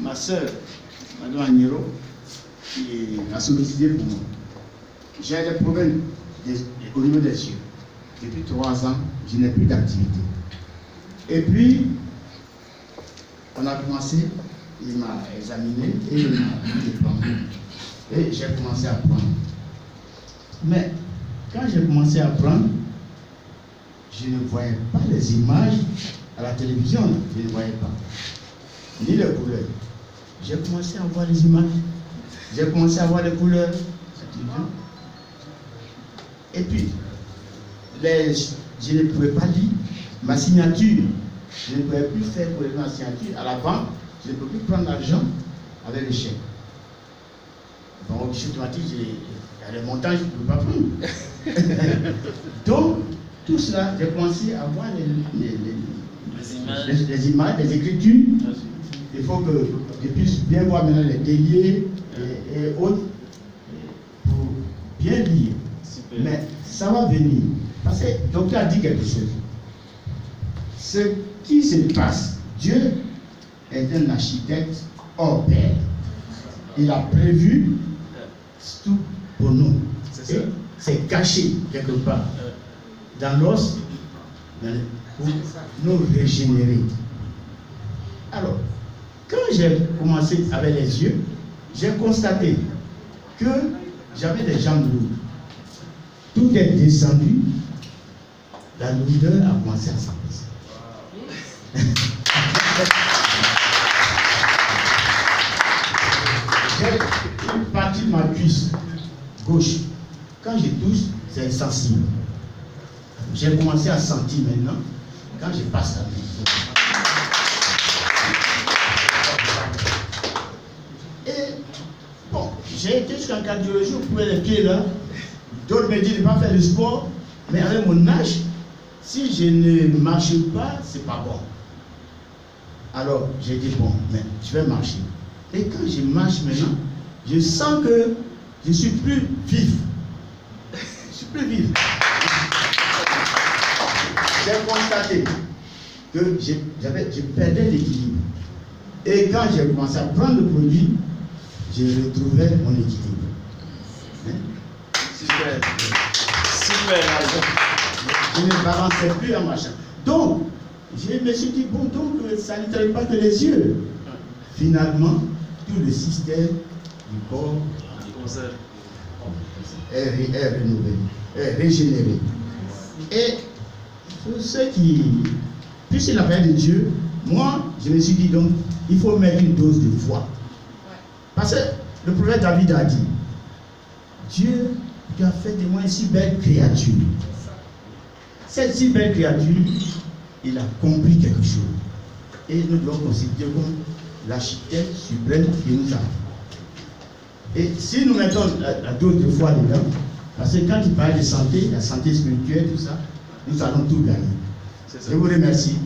ma soeur, Mme Agnero, qui a sollicité pour moi. J'ai des problèmes au niveau des yeux. Depuis 3 ans, je n'ai plus d'activité. Et puis, on a commencé, il m'a examiné et il m'a mis des plans. Et j'ai commencé à prendre. Mais quand j'ai commencé à prendre, je ne voyais pas les images à la télévision, je ne voyais pas. Ni les couleurs. J'ai commencé à voir les images. J'ai commencé à voir les couleurs. Et puis, je ne pouvais pas lire ma signature. Je ne pouvais plus faire pour ma signature. À la banque, je ne pouvais plus prendre l'argent avec le chèque. Bon, au guichet automatique, il y a des montants, je ne peux pas prendre. Donc, tout cela, j'ai commencé à voir les images, les écritures. Il faut que je puisse bien voir maintenant les déliés et autres pour bien lire. Super. Mais ça va venir. Parce que le docteur a dit quelque chose. Ce qui se passe, Dieu est un architecte hors pair. Il a prévu tout pour nous. C'est caché quelque part dans l'os pour nous régénérer. Alors, quand j'ai commencé avec les yeux, j'ai constaté que j'avais des jambes lourdes. Tout est descendu, la lourdeur a commencé à s'apaiser. J'ai une partie de ma cuisse gauche. Quand je touche, c'est insensible. J'ai commencé à sentir maintenant quand je passe la main. Et bon, j'ai été jusqu'en cardiologie, vous pouvez les pieds là. D'autres me disent de ne pas faire de sport, mais avec mon âge, si je ne marche pas, c'est pas bon. Alors j'ai dit bon, mais je vais marcher. Et quand je marche maintenant, je sens que je suis plus vif. Je suis plus vif. J'ai constaté que je perdais l'équilibre. Et quand j'ai commencé à prendre le produit, j'ai retrouvé mon équilibre. Hein? Super. Super. Je ne balançais plus en marchant. Donc, je me suis dit, bon, donc ça ne traite pas que les yeux. Finalement, tout le système du corps est rénové, est régénéré. Et pour ceux qui, puisque la paix de Dieu, moi, je me suis dit donc, il faut mettre une dose de foi. Parce que le prophète David a dit, Dieu, tu as fait de moi une si belle créature. Cette si belle créature, il a compris quelque chose. Et nous devons considérer comme l'architecte suprême qui nous a. Et si nous mettons la dose de foi dedans, parce que quand il parle de santé, la santé spirituelle, tout ça, nous allons tout gagner. Je vous remercie.